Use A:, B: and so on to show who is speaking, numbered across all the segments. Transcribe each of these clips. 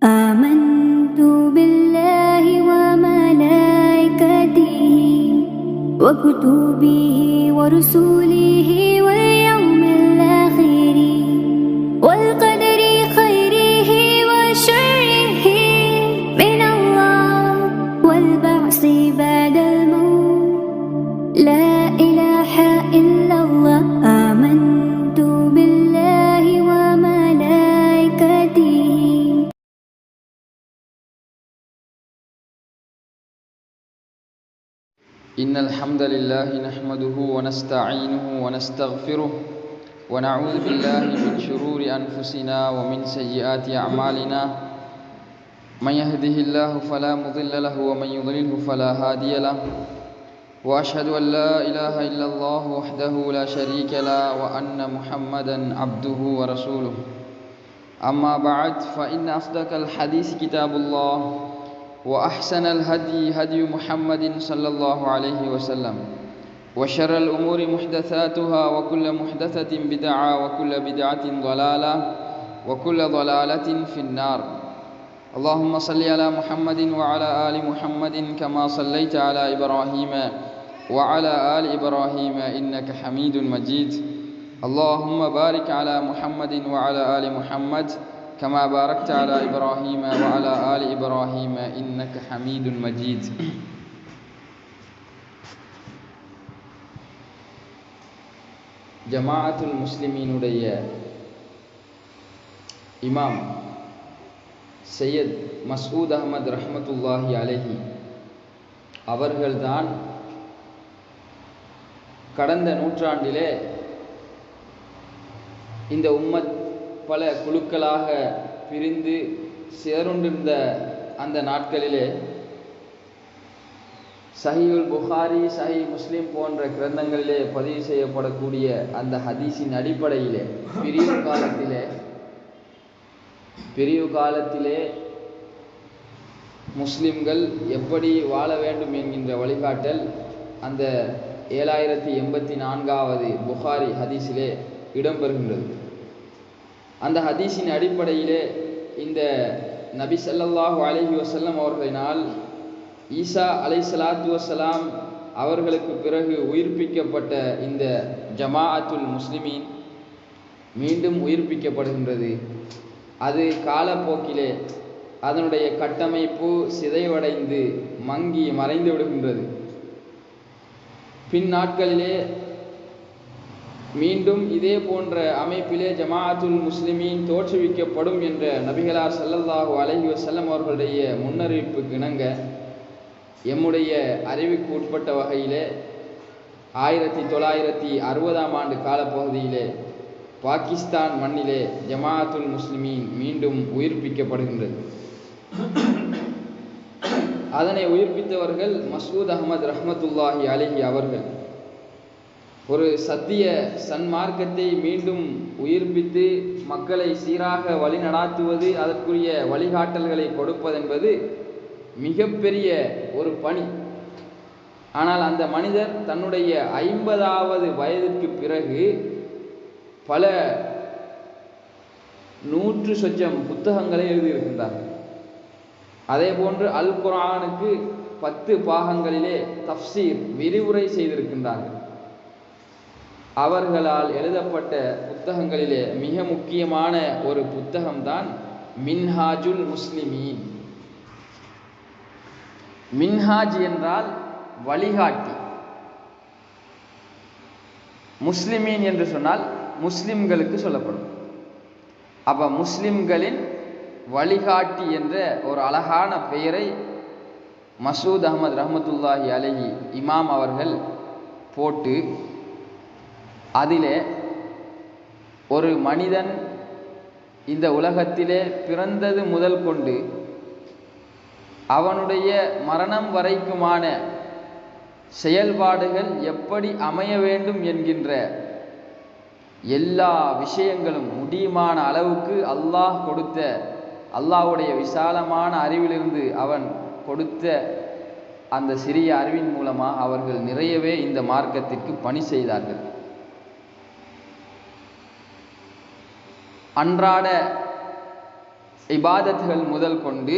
A: آمنت بالله وملائكته وكتبه ورسله واليوم الآخر والقدر خيره وشره من الله والبعث بعد الموت لا إله إلا الله. آمنت بالله وملائكته.
B: إن الحمد لله نحمده ونستعينه ونستغفره ونعوذ بالله من شرور أنفسنا ومن سيئات أعمالنا. من يهده الله فلا مضل له ومن يضلله فلا هادي له. وأشهد أن لا إله إلا الله وحده لا شريك له وأن محمدا عبده ورسوله. أما بعد فإن أصدق الحديث كتاب الله وأحسن الهدي هدي محمد صلى الله عليه وسلم وشر الأمور محدثاتها وكل محدثة بدعة وكل بدعة ضلالة وكل ضلالة في النار. اللهم صل على محمد وعلى آل محمد كما صليت على إبراهيم وعلى آل إبراهيم إنك حميد مجيد. اللهم بارك على محمد وعلى آل محمد كما باركت على إبراهيم وعلى آل إبراهيم إنك حميد مجيد. ஜமாஅத்துல் முஸ்லிமீனுடைய இமாம் சையத் மஸ்ஊத் அஹ்மத் ரஹ்மத்துல்லாஹி அலைஹி அவர்கள்தான் கடந்த நூற்றாண்டிலே இந்த உம்மத் பல குழுக்களாக பிரிந்து சேருண்டிருந்த அந்த நாட்களிலே சஹீஹுல் புகாரி சஹீஹ் முஸ்லிம் போன்ற கிரந்தங்களிலே பதிவு செய்யப்படக்கூடிய அந்த ஹதீஸின் அடிப்படையிலே பிரிவு காலத்திலே முஸ்லிம்கள் எப்படி வாழ வேண்டும் என்கின்ற வழிகாட்டல் அந்த 7084வது புகாரி ஹதீஸிலே இடம்பெறுகின்றது. அந்த ஹதீஸின் அடிப்படையிலே இந்த நபி ஸல்லல்லாஹு அலைஹி வஸல்லம் அவர்களினால் ஈசா அலைஹிஸ்ஸலாத்து வஸ்ஸலாம் அவர்களுக்கு பிறகு உயிர்ப்பிக்கப்பட்ட இந்த ஜமாஅத்துல் முஸ்லிமீன் மீண்டும் உயிர்ப்பிக்கப்படுகின்றது. அது காலப்போக்கிலே அதனுடைய கட்டமைப்பு சிதைவடைந்து மங்கி மறைந்து விடுகின்றது. பின் நாட்களிலே மீண்டும் இதே போன்ற அமைப்பிலே ஜமாஅத்துல் முஸ்லிமீன் தோற்றுவிக்கப்படும் என்ற நபிகளார் ஸல்லல்லாஹு அலைஹி வஸல்லம் அவர்களுடைய முன்னறிவிப்புக்கு இணங்க எம்முடைய அறிவுக்கு உட்பட்ட வகையிலே 1960ஆம் ஆண்டு காலப்பகுதியிலே பாகிஸ்தான் மண்ணிலே ஜமாஅத்துல் முஸ்லிமீன் மீண்டும் உயிர்ப்பிக்கப்படுகின்றது. அதனை உயிர்ப்பித்தவர்கள் மஸ்ஊத் அஹ்மத் ரஹ்மத்துல்லாஹி அலைஹி அவர்கள். ஒரு சத்திய சன்மார்க்கத்தை மீண்டும் உயிர்ப்பித்து மக்களை சீராக வழிநடாத்துவது, அதற்குரிய வழிகாட்டல்களை கொடுப்பதென்பது மிகப்பெரிய ஒரு பணி. ஆனால் அந்த மனிதர் தன்னுடைய 50வது வயதிற்கு பிறகு பல 100 சொச்சம் புத்தகங்களை எழுதியிருக்கின்றார். அதே போன்று அல் குர்ஆனுக்கு 10 பாகங்களிலே தஃப்சீர் விரிவுரை செய்திருக்கின்றார்கள். அவர்களால் எழுதப்பட்ட புத்தகங்களிலே மிக முக்கியமான ஒரு புத்தகம்தான் மின்ஹாஜுல் முஸ்லிமீன். மின்ஹாஜ் என்றால் வழிகாட்டி, முஸ்லிமீன் என்று சொன்னால் முஸ்லிம்களுக்கு சொல்லப்படும். அப்ப முஸ்லிம்களின் வழிகாட்டி என்ற ஒரு அழகான பெயரை மஸ்ஊத் அஹ்மத் ரஹ்மத்துல்லாஹி அலைஹி இமாம் அவர்கள் போட்டு அதிலே ஒரு மனிதன் இந்த உலகத்திலே பிறந்தது முதல் கொண்டு அவனுடைய மரணம் வரைக்குமான செயல்பாடுகள் எப்படி அமைய வேண்டும் என்கின்ற எல்லா விஷயங்களும் முடியுமான அளவுக்கு அல்லாஹ்வுடைய விசாலமான அறிவிலிருந்து அவன் கொடுத்த அந்த சிறிய அறிவின் மூலமாக அவர்கள் நிறையவே இந்த மார்க்கத்திற்கு பணி செய்தார்கள். அன்றாட இபாதத்துகள் முதல் கொண்டு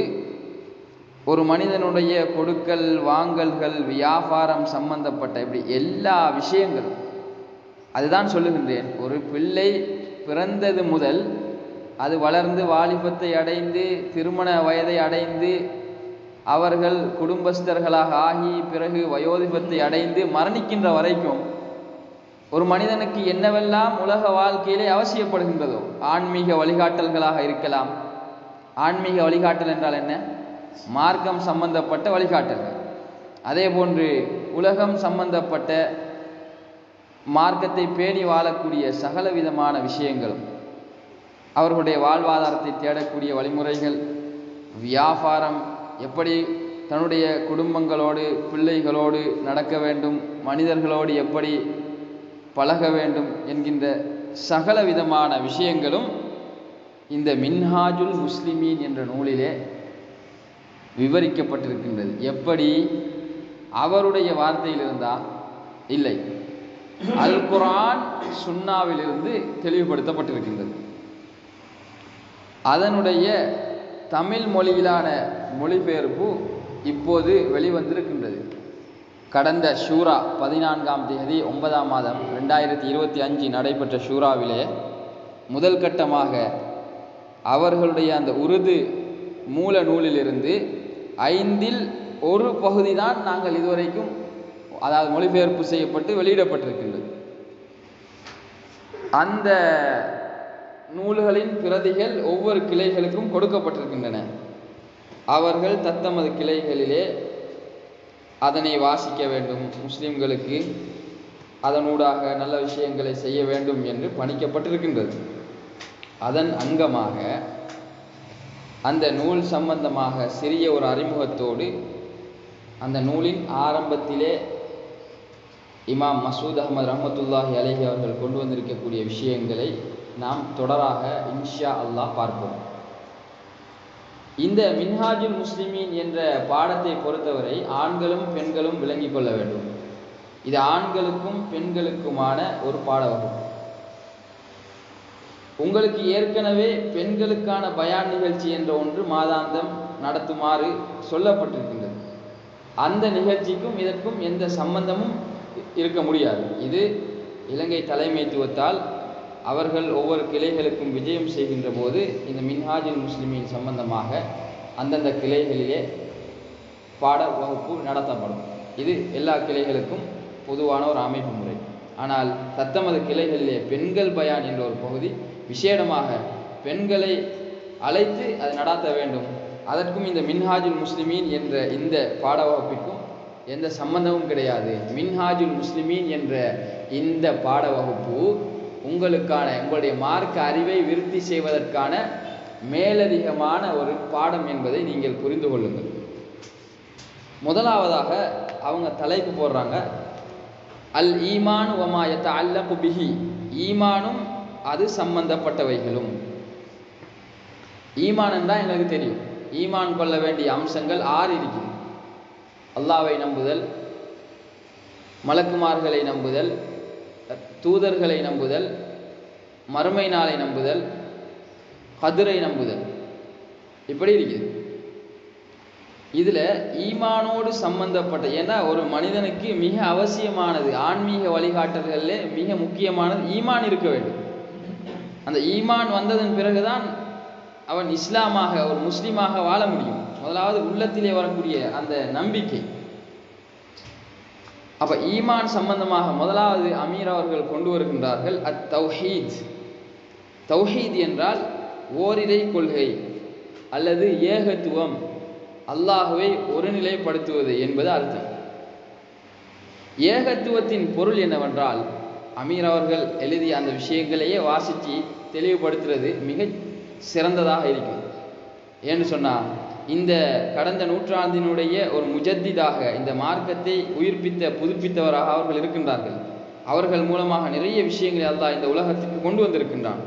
B: ஒரு மனிதனுடைய கொடுக்கல் வாங்கல்கள் வியாபாரம் சம்பந்தப்பட்ட இப்படி எல்லா விஷயங்களும், அதுதான் சொல்லுகின்றேன். ஒரு பிள்ளை பிறந்தது முதல் அது வளர்ந்து வாலிபத்தை அடைந்து திருமண வயதை அடைந்து அவர்கள் குடும்பஸ்தர்களாக ஆகி பிறகு வயோதிபத்தை அடைந்து மரணிக்கின்ற வரைக்கும் ஒரு மனிதனுக்கு என்னவெல்லாம் உலக வாழ்க்கையிலே அவசியப்படுகின்றதோ, ஆன்மீக வழிகாட்டல்களாக இருக்கலாம். ஆன்மீக வழிகாட்டல் என்றால் என்ன? மார்க்கம் சம்பந்தப்பட்ட வழிகாட்டல்கள். அதே போன்று உலகம் சம்பந்தப்பட்ட மார்க்கத்தை பேணி வாழக்கூடிய சகல விதமான விஷயங்களும், அவர்களுடைய வாழ்வாதாரத்தை தேடக்கூடிய வழிமுறைகள், வியாபாரம், எப்படி தன்னுடைய குடும்பங்களோடு பிள்ளைகளோடு நடக்க வேண்டும், மனிதர்களோடு எப்படி பழக வேண்டும் என்கின்ற சகல விதமான விஷயங்களும் இந்த மின்ஹாஜுல் முஸ்லிமீன் என்ற நூலிலே விவரிக்கப்பட்டிருக்கின்றது. எப்படி? அவருடைய வார்த்தையில் இருந்தா இல்லை, அல் குர்ஆன் சுன்னாவிலிருந்து தெளிவுபடுத்தப்பட்டிருக்கின்றது. அதனுடைய தமிழ் மொழியிலான மொழிபெயர்ப்பு இப்போது வெளிவந்திருக்கின்றது. கடந்த ஷூரா 14ஆம் தேதி 9ஆம் மாதம் 2025 நடைபெற்ற ஷூராவிலே முதல் கட்டமாக அவர்களுடைய அந்த உருது மூல நூலிலிருந்து 5இல் ஒரு பகுதி தான் நாங்கள் இதுவரைக்கும், அதாவது மொழிபெயர்ப்பு செய்யப்பட்டு வெளியிடப்பட்டிருக்கின்றது. அந்த நூல்களின் பிரதிகள் ஒவ்வொரு கிளைகளுக்கும் கொடுக்கப்பட்டிருக்கின்றன. அவர்கள் தத்தமது கிளைகளிலே அதனை வாசிக்க வேண்டும், முஸ்லிம்களுக்கு அதனூடாக நல்ல விஷயங்களை செய்ய வேண்டும் என்று பணிக்கப்பட்டிருக்கின்றது. அதன் அங்கமாக அந்த நூல் சம்பந்தமாக சிறிய ஒரு அறிமுகத்தோடு அந்த நூலின் ஆரம்பத்திலே இமாம் மசூத் அஹ்மத் ரஹ்மத்துல்லாஹி அலைஹி அவர்கள் கொண்டு வந்திருக்கக்கூடிய விஷயங்களை நாம் தொடராக இன்ஷா அல்லாஹ் பார்ப்போம். இந்த மின்ஹாஜுல் முஸ்லிமீன் என்ற பாடத்தை பொறுத்தவரை ஆண்களும் பெண்களும் விளங்கிக் கொள்ள வேண்டும். இது ஆண்களுக்கும் பெண்களுக்குமான ஒரு பாட வகுப்பு. உங்களுக்கு ஏற்கனவே பெண்களுக்கான பயான் நிகழ்ச்சி என்ற ஒன்று மாதாந்தம் நடத்துமாறு சொல்லப்பட்டிருக்கின்றது. அந்த நிகழ்ச்சிக்கும் இதற்கும் எந்த சம்பந்தமும் இருக்க முடியாது. இது இலங்கை தலைமைத்துவத்தால் அவர்கள் ஒவ்வொரு கிளைகளுக்கும் விஜயம் செய்கின்ற போது இந்த மின்ஹாஜுல் முஸ்லிமீன் சம்பந்தமாக அந்தந்த கிளைகளிலே பாட வகுப்பு நடத்தப்படும். இது எல்லா கிளைகளுக்கும் பொதுவான ஒரு அமைப்பு முறை. ஆனால் தத்தமது கிளைகளிலே பெண்கள் பயான் என்ற ஒரு பகுதி விசேடமாக பெண்களை அழைத்து அது நடாத்த வேண்டும். அதற்கும் இந்த மின்ஹாஜுல் முஸ்லிமீன் என்ற இந்த பாட வகுப்பிற்கும் எந்த சம்பந்தமும் கிடையாது. மின்ஹாஜுல் முஸ்லிமீன் என்ற இந்த பாட வகுப்பு உங்களுடைய மார்க்க அறிவை விருத்தி செய்வதற்கான மேலதிகமான ஒரு பாடம் என்பதை நீங்கள் புரிந்து கொள்ளுங்கள். முதலாவதாக அவங்க தலைப்பு போடுறாங்க, அல் ஈமான் வமா யதஅல்லகு பிஹி, ஈமானும் அது சம்பந்தப்பட்டவைகளும். ஈமான் என்றால் எங்களுக்கு தெரியும், ஈமான் கொள்ள வேண்டிய அம்சங்கள் 6 இருக்குது. அல்லாஹ்வை நம்புதல், மலக்குமார்களை நம்புதல், தூதர்களை நம்புதல், மறுமை நாளை நம்புதல், கதிரை நம்புதல், இப்படி இருக்குது. இதில் ஈமானோடு சம்பந்தப்பட்ட, ஏன்னா ஒரு மனிதனுக்கு மிக அவசியமானது, ஆன்மீக வழிகாட்டல்களிலே மிக முக்கியமானது ஈமான் இருக்க வேண்டும். அந்த ஈமான் வந்ததன் பிறகுதான் அவன் இஸ்லாமாக ஒரு முஸ்லீமாக வாழ முடியும். முதலாவது உள்ளத்திலே வரக்கூடிய அந்த நம்பிக்கை. அப்ப ஈமான் சம்பந்தமாக முதலாவது அமீர் அவர்கள் கொண்டு வருகின்றார்கள் அத் தௌஹீத். தௌஹீத் என்றால் ஓரிரை கொள்கை அல்லது ஏகத்துவம், அல்லாஹுவை ஒருநிலைப்படுத்துவது என்பது அர்த்தம். ஏகத்துவத்தின் பொருள் என்னவென்றால், அமீர் அவர்கள் எழுதிய அந்த விஷயங்களையே வாசித்து தெளிவுபடுத்துறது மிக சிறந்ததாக இருக்கும். ஏன்னு சொன்னால், இந்த கடந்த நூற்றாண்டினுடைய ஒரு முஜத்திதாக இந்த மார்க்கத்தை உயிர்ப்பித்த புதுப்பித்தவராக அவர்கள் இருக்கின்றார்கள். அவர்கள் மூலமாக நிறைய விஷயங்களை அல்லாஹ் இந்த உலகத்துக்கு கொண்டு வந்திருக்கின்றான்.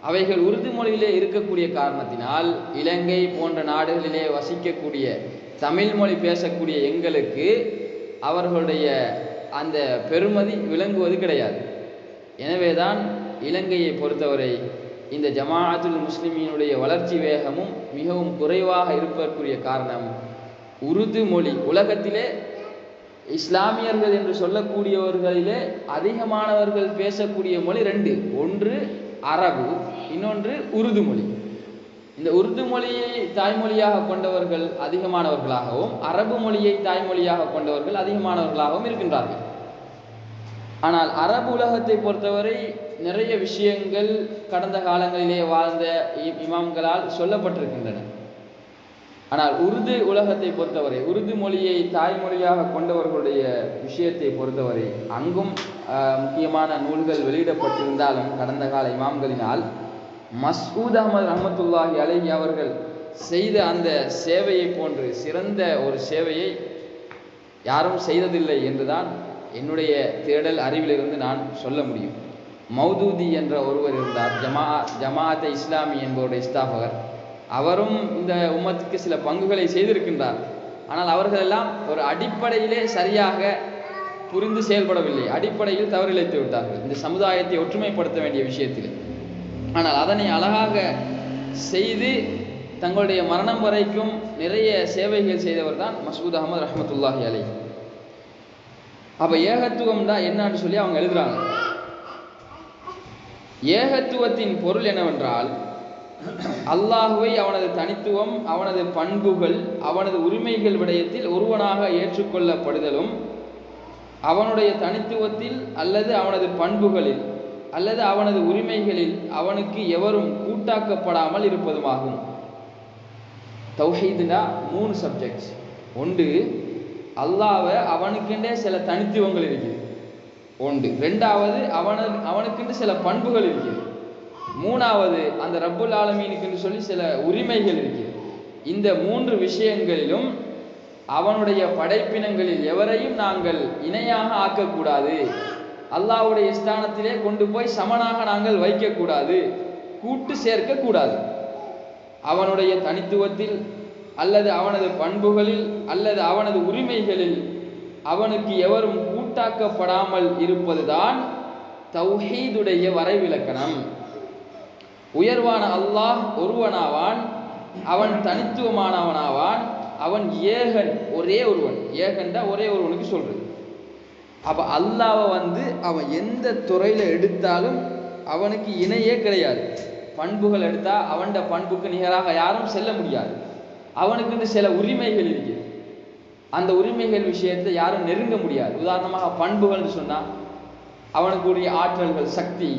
B: அவைகள் உருது மொழியிலே இருக்கக்கூடிய காரணத்தினால் இலங்கை போன்ற நாடுகளிலே வசிக்கக்கூடிய தமிழ் மொழி பேசக்கூடிய எங்களுக்கு அவர்களுடைய அந்த பெருமதி விளங்குவது கிடையாது. எனவேதான் இலங்கையை பொறுத்தவரை இந்த ஜமாஅத்துல் முஸ்லிமீனுடைய வளர்ச்சி வேகமும் மிகவும் குறைவாக இருப்பதற்குரிய காரணம், உருது மொழி உலகத்திலே இஸ்லாமியர்கள் என்று சொல்லக்கூடியவர்களிலே அதிகமானவர்கள் பேசக்கூடிய மொழி ரெண்டு. ஒன்று அரபு, இன்னொன்று உருது மொழி. இந்த உருது மொழியை தாய்மொழியாக கொண்டவர்கள் அதிகமானவர்களாகவும் அரபு மொழியை தாய்மொழியாக கொண்டவர்கள் அதிகமானவர்களாகவும் இருக்கின்றார்கள். ஆனால் அரபு உலகத்தை பொறுத்தவரை நிறைய விஷயங்கள் கடந்த காலங்களிலே வாழ்ந்த இமாம்களால் சொல்லப்பட்டிருக்கின்றன. ஆனால் உருது உலகத்தை பொறுத்தவரை, உருது மொழியை தாய்மொழியாக கொண்டவர்களுடைய விஷயத்தை பொறுத்தவரை அங்கும் முக்கியமான நூல்கள் வெளியிடப்பட்டிருந்தாலும் கடந்த கால இமாம்களினால் மஸ்ஊத் அஹ்மத் ரஹ்மத்துல்லாஹி அலைஹி அவர்கள் செய்த அந்த சேவையை போன்று சிறந்த ஒரு சேவையை யாரும் செய்ததில்லை என்றுதான் என்னுடைய தேடல் அறிவிலிருந்து நான் சொல்ல முடியும். மௌதூதி என்ற ஒருவர் இருந்தார், ஜமாஅத்தை இஸ்லாமி என்பவருடைய ஸ்தாபகர். அவரும் இந்த உம்மத்துக்கு சில பங்குகளை செய்திருக்கின்றார். ஆனால் அவர்களெல்லாம் ஒரு அடிப்படையிலே சரியாக புரிந்து செயல்படவில்லை, அடிப்படையில் தவறிழைத்து விட்டார்கள் இந்த சமுதாயத்தை ஒற்றுமைப்படுத்த வேண்டிய விஷயத்தில். ஆனால் அதனை அழகாக செய்து தங்களுடைய மரணம் வரைக்கும் நிறைய சேவைகள் செய்தவர் தான் மஸ்ஊத் அஹ்மத் ரஹ்மத்துல்லாஹி அலைஹி. அப்போ ஏகத்துவம் தான் என்னன்னு சொல்லி அவங்க எழுதுறாங்க. ஏகத்துவத்தின் பொருள் என்னவென்றால், அல்லாஹுவை அவனது தனித்துவம், அவனது பண்புகள், அவனது உரிமைகள் விடயத்தில் ஒருவனாக ஏற்றுக்கொள்ளப்படுதலும், அவனுடைய தனித்துவத்தில் அல்லது அவனது பண்புகளில் அல்லது அவனது உரிமைகளில் அவனுக்கு எவரும் கூட்டாக்கப்படாமல் இருப்பதுமாகும். தௌஹீதுனா 3 சப்ஜெக்ட்ஸ். ஒன்று, அல்லாஹ்வை அவனுக்கென்றே சில தனித்துவங்கள் இருக்குது. ஒன்று. ரெண்டாவது, அவனுக்கென்று சில பண்புகள் இருக்குது. மூணாவது, அந்த ரப்புல் ஆலமீனுக்கு சொல்லி சில உரிமைகள் இருக்குது. இந்த 3 விஷயங்களிலும் அவனுடைய படைப்பினங்களில் எவரையும் நாங்கள் இணையாக ஆக்கக்கூடாது, அல்லாஹ்வுடைய ஸ்தானத்திலே கொண்டு போய் சமனாக நாங்கள் வைக்கக்கூடாது, கூட்டு சேர்க்கக்கூடாது. அவனுடைய தனித்துவத்தில் அல்லது அவனது பண்புகளில் அல்லது அவனது உரிமைகளில் அவனுக்கு எவரும் கூட்டாக்கப்படாமல் இருப்பதுதான் தௌஹீதுடைய வரைவிலக்கணம். உயர்வான அல்லாஹ் ஒருவனாவான், அவன் தனித்துவமானவனாவான், அவன் ஏகன், ஒரே ஒருவன். ஏகன்டா ஒரே ஒருவனுக்கு சொல்றது. அப்ப அல்லாஹ்வை அவன் எந்த துறையில எடுத்தாலும் அவனுக்கு இணையே கிடையாது. பண்புகள் எடுத்தா அவன் பண்புக்கு நிகராக யாரும் செல்ல முடியாது. அவனுக்கு சில உரிமைகள் இருக்கு, அந்த உரிமைகள் விஷயத்தை யாரும் நெருங்க முடியாது. உதாரணமாக பண்புகள் சொன்னா அவனுக்குரிய ஆற்றல்கள், சக்தி,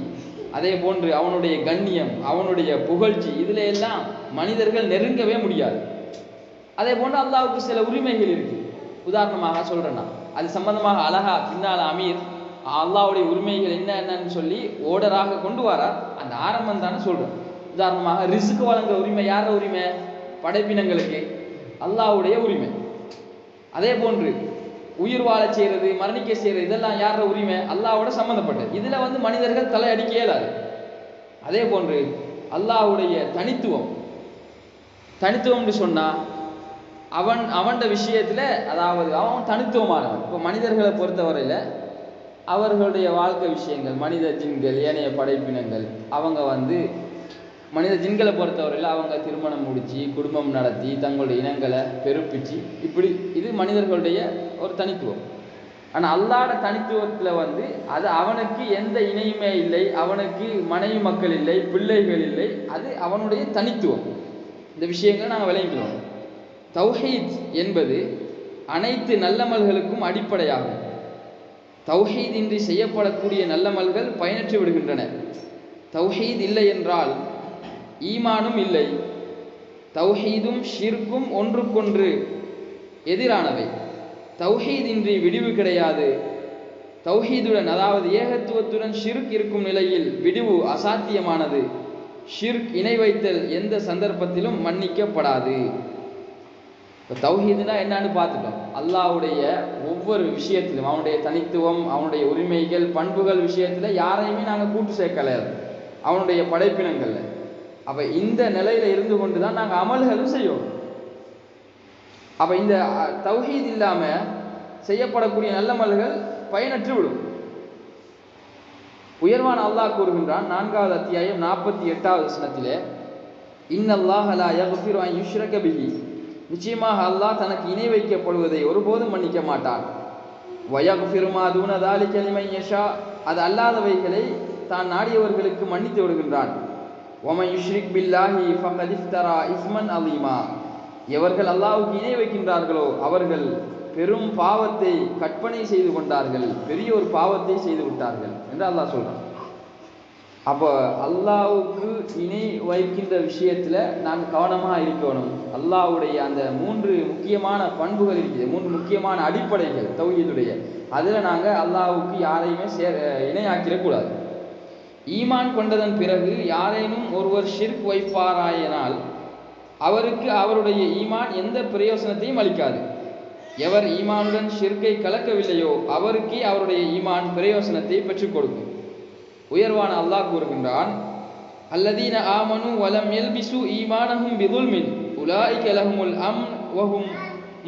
B: அதே போன்று அவனுடைய கண்ணியம், அவனுடைய புகழ்ச்சி, இதுல எல்லாம் மனிதர்கள் நெருங்கவே முடியாது. அதே போன்று அல்லாஹ்வுக்கு சில உரிமைகள் இருக்கு. உதாரணமாக சொல்றேன்னா, அது சம்பந்தமாக அழகா பின்னால் அமீர் அல்லாஹ்வுடைய உரிமைகள் என்னன்னு சொல்லி ஓடராக கொண்டு வரார். அந்த ஆரம்பம் தானே சொல்றேன். உதாரணமாக ரிஸ்க் வழங்குற உரிமை யார உரிமை? படைப்பினங்களுக்கு அல்லாஹ்வுடைய உரிமை. அதே போன்று உயிர் வாழ செய்யறது, மரணிக்க செய்யறது, இதெல்லாம் யார உரிமை? அல்லாஹ்வோட சம்பந்தப்பட்டது. இதுல மனிதர்கள் தலையடிக்க இயலாது. அதே போன்று அல்லாஹ்வுடைய தனித்துவம்னு சொன்னா அவன் விஷயத்துல, அதாவது அவன் தனித்துவமானவன். இப்போ மனிதர்களை பொறுத்தவரையில அவர்களுடைய வாழ்க்கை விஷயங்கள், மனித ஜின்கள், ஏனைய படைப்பினங்கள், அவங்க மனித ஜின்களை பொறுத்தவரையில் அவங்க திருமணம் முடிச்சு குடும்பம் நடத்தி தங்களுடைய இனங்களை பெருப்பிச்சு இப்படி, இது மனிதர்களுடைய ஒரு தனித்துவம். ஆனால் அல்லாஹ்வுடைய தனித்துவத்தில் அது அவனுக்கு எந்த இணையுமே இல்லை, அவனுக்கு மனைவி மக்கள் இல்லை, பிள்ளைகள் இல்லை, அது அவனுடைய தனித்துவம். இந்த விஷயங்களை நாங்கள் விளங்கிக்கிறோம். தௌஹீத் என்பது அனைத்து நல்லமல்களுக்கும் அடிப்படையாகும். தௌஹீத் இன்றி செய்யப்படக்கூடிய நல்லமல்கள் பயனற்று விடுகின்றன. தௌஹீத் இல்லை என்றால் ஈமானும் இல்லை. தௌஹீதும் ஷிர்க்கும் ஒன்றுக்கொன்று எதிரானவை. தௌஹீத் இன்றி விடிவு கிடையாது. தௌஹீதுடன், அதாவது ஏகத்துவத்துடன் ஷிர்க் இருக்கும் நிலையில் விடிவு அசாத்தியமானது. ஷிர்க் இணை வைத்தல் எந்த சந்தர்ப்பத்திலும் மன்னிக்கப்படாது. தௌஹீதுனா என்னன்னு பார்த்துட்டோம். அல்லாஹ்வுடைய ஒவ்வொரு விஷயத்திலும் அவனுடைய தனித்துவம், அவனுடைய உரிமைகள், பண்புகள் விஷயத்துல யாரையுமே நாங்கள் கூட்டு சேர்க்கல அவனுடைய படைப்பினங்கள்ல. அப்ப இந்த நிலையில இருந்து கொண்டுதான் நாங்கள் அமல்களும் செய்வோம். அப்ப இந்த தௌஹீத் இல்லாம செய்யப்படக்கூடிய நல்லமல்கள் பயனற்று விடும். உயர்வான அல்லாஹ் கூறுகின்றான் 4வது அத்தியாயம் 48வது வசனத்திலே, இன்னல்லாஹ லா யக்ஃபிரு அன் யுஷ்ரக பிஹி, நிச்சயமாக அல்லாஹ் தனக்கு இணை வைக்கப்படுவதை ஒருபோதும் மன்னிக்க மாட்டான். வயக்ஃபிரு மா தூன தாலிக லிமன் யஷா, அது அல்லாதவைகளை தான் நாடியவர்களுக்கு மன்னித்து விடுகின்றான். வமன் யுஷ்ரிக் பில்லாஹி ஃபகத் இஃப்தரா இஸ்மன் அலீமா, எவர்கள் அல்லாஹ்வுக்கு இணை வைக்கின்றார்களோ அவர்கள் பெரும் பாவத்தை கற்பனை செய்து கொண்டார்கள், பெரிய ஒரு பாவத்தை செய்து விட்டார்கள் என்று அல்லாஹ் சொல்றான். அப்போ அல்லாஹ்வுக்கு இணை வைக்கின்ற விஷயத்துல நாங்கள் கவனமாக இருக்கணும். அல்லாஹ்வுடைய அந்த 3 முக்கியமான பண்புகள் இருக்குது, 3 முக்கியமான அடிப்படைகள் தௌஹீதுடைய, அதில் நாங்கள் அல்லாஹ்வுக்கு யாரையுமே இணையாக்கிடக்கூடாது. ஈமான் கொண்டதன் பிறகு யாரேனும் ஒருவர் ஷிர்க் வைப்பாராயினால் அவருக்கு அவருடைய ஈமான் எந்த பிரயோசனத்தையும் அளிக்காது. எவர் ஈமானுடன் ஷிர்கை கலக்கவில்லையோ அவருக்கே அவருடைய ஈமான் பிரயோசனத்தை பெற்றுக் கொடுக்கும். உயர்வான அல்லாஹ் கூறுகின்றான், அல்லதீன ஆமனு வலம் யல்பிசு ஈமானஹும் பிதுல்மின் உலாயிக லஹுமுல் அம்ன் வஹும்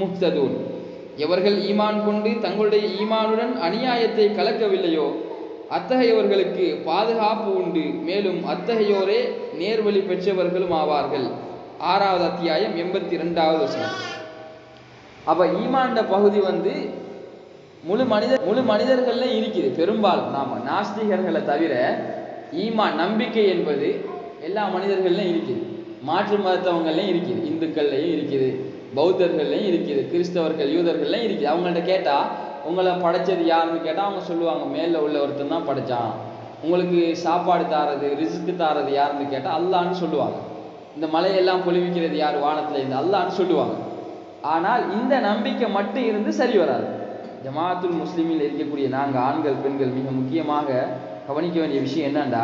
B: முஹ்ததூன், எவர்கள் ஈமான் கொண்டு தங்களுடைய ஈமானுடன் அநியாயத்தை கலக்கவில்லையோ அத்தகையவர்களுக்கு பாதுகாப்பு உண்டு, மேலும் அத்தகையோரே நேர்வழி பெற்றவர்களும் ஆவார்கள். 6வது அத்தியாயம் 82வது வசனம். அப்ப ஈமான்ட பகுதி முழு மனிதர்கள்ல இருக்குது. பெரும்பாலும் நாம நாஸ்திகர்களை தவிர ஈமான் நம்பிக்கை என்பது எல்லா மனிதர்கள்லையும் இருக்குது. மாற்று மதத்தவங்கள்லையும் இருக்குது, இந்துக்கள்லையும் இருக்குது, பௌத்தர்கள்லையும் இருக்குது, கிறிஸ்தவர்கள் யூதர்கள்லையும் இருக்குது. அவங்கள்ட்ட கேட்டா உங்களை படைச்சது யாருன்னு கேட்டால் அவங்க சொல்லுவாங்க, மேலே உள்ள ஒருத்தன் தான் படைச்சான். உங்களுக்கு சாப்பாடு தாரது ரிஸ்க்கு தாரது யாருன்னு கேட்டால் அல்லான்னு சொல்லுவாங்க. இந்த மலையெல்லாம் பொழிவிக்கிறது யார் வானத்தில் இருந்து, அல்லான்னு சொல்லுவாங்க. ஆனால் இந்த நம்பிக்கை மட்டும் இருந்து சரி வராது. ஜமாத்துல் முஸ்லிமில் இருக்கக்கூடிய நாங்கள் ஆண்கள் பெண்கள் மிக முக்கியமாக கவனிக்க வேண்டிய விஷயம் என்னன்னா,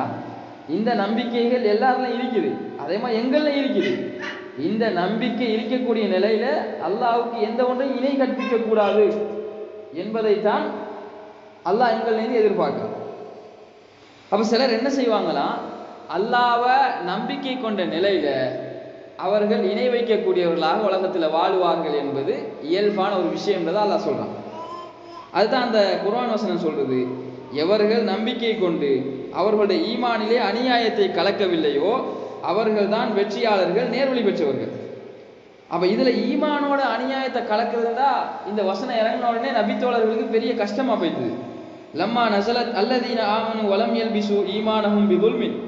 B: இந்த நம்பிக்கைகள் எல்லாருலையும் இருக்குது, அதே மாதிரி எங்கள்லையும் இருக்குது. இந்த நம்பிக்கை இருக்கக்கூடிய நிலையில அல்லாஹ்வுக்கு எந்த ஒன்றையும் இணை கற்பிக்க கூடாது என்பதைத்தான் அல்லாஹ் எங்கள்லேருந்து எதிர்பார்க்கிறான். அப்ப சிலர் என்ன செய்வாங்களாம், அல்லாஹ்வை நம்பிக்கை கொண்ட நிலையில அவர்கள் இணை வைக்கக்கூடியவர்களாக உலகத்தில் வாழுவார்கள் என்பது இயல்பான ஒரு விஷயம்ன்றதை அல்லாஹ் சொல்றான். அதுதான் அந்த குர்ஆன் வசனம் சொல்றது, எவர்கள் நம்பிக்கை கொண்டு அவர்களுடைய ஈமானிலே அநியாயத்தை கலக்கவில்லையோ அவர்கள் தான் வெற்றியாளர்கள், நேர்வழி பெற்றவர்கள். அப்ப இதுல ஈமானோட அநியாயத்தை கலக்குறதுன்னா இந்த வசனம் இறங்கின உடனே நபித்தோழர்களுக்கு பெரிய கஷ்டமா போயிடுது. லம்மா நஸலத் அல்லதீன ஆமனு வலம் யல்பிசு ஈமானஹும் பிதுல்மின்,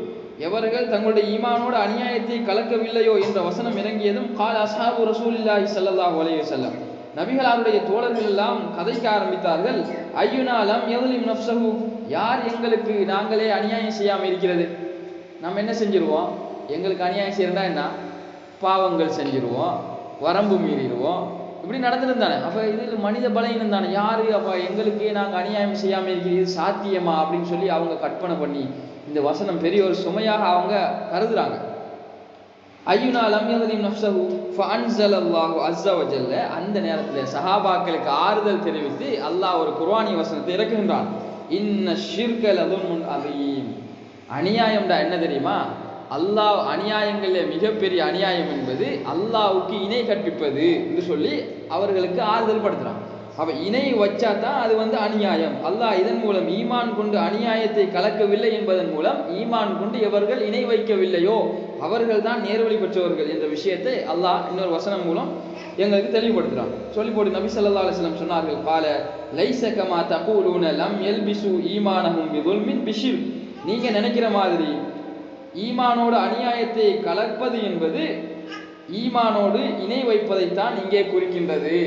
B: எவர்கள் தங்களுடைய ஈமானோட அநியாயத்தை கலக்கவில்லையோ என்ற வசனம் இறங்கியதும் கால அஸ்ஹாபு ரசூலில்லாஹி ஸல்லல்லாஹு அலைஹி வஸல்லம், நபிகளாருடைய தோழர்கள் எல்லாம் கதைக்க ஆரம்பித்தார்கள். ஐயுனா லம் யظلم நஃப்ஸஹு, யார் எங்களுக்கு நாங்களே அநியாயம் செய்யாமல் இருக்கிறது? நம்ம என்ன செஞ்சிருவோம்? எங்களுக்கு அநியாயம் செய்யறதா என்ன, பாவங்கள் செஞ்சிருவோம், வரம்பு மீறிடுவோம், இப்படி நடந்துருந்தானே. அப்ப இது மனித பலகீனம் தானே, யாரு அப்ப எங்களுக்கு நாங்கள் அநியாயம் செய்யாமல் இருக்கிறது சாத்தியமா அப்படின்னு சொல்லி அவங்க கற்பனை பண்ணி இந்த வசனம் பெரிய ஒரு சுமையாக அவங்க கருதுறாங்க. ஐயுனா லம் யظلم நஃப்ஸஹு ஃபஅன்ஸலல்லாஹு அஸ்ஸ வஜல்ல, அந்த நேரத்தில் சஹாபாக்களுக்கு ஆறுதல் தெரிவித்து அல்லாஹ் ஒரு குர்ஆனி வசனத்தை இறக்குகின்றான். இன்ன ஷிர்க லதுல்முன் அதீம், அநியாயம்டா என்ன தெரியுமா? அல்லாஹ் அநியாயங்கள்ல மிகப்பெரிய அநியாயம் என்பது அல்லாஹ்வுக்கு இணை கற்பிப்பது என்று சொல்லி அவர்களுக்கு ஆறுதல் படுத்துறான். அப்ப இணை வச்சா தான் அது அநியாயம். அல்லாஹ் இதன் மூலம் ஈமான் கொண்டு அநியாயத்தை கலக்கவில்லை என்பதன் மூலம் ஈமான் கொண்டு எவர்கள் இணை வைக்கவில்லையோ அவர்கள் தான் நேர்வழி பெற்றவர்கள் என்ற விஷயத்தை அல்லாஹ் இன்னொரு வசனம் மூலம் எங்களுக்கு தெளிவுபடுத்துறான். சொல்லி போட்டு நபி ஸல்லல்லாஹு அலைஹி வஸல்லம் சொன்னார்கள், கால லைஸ கமா தகூலுன லம் யல்பிசு ஈமானஹும் பிதுல்மின் பிஷிர், நீங்க நினைக்கிற மாதிரி ஈமானோடு அநியாயத்தை கலப்பது என்பது ஈமானோடு இணை வைப்பதைத்தான் இங்கே குறிக்கின்றது.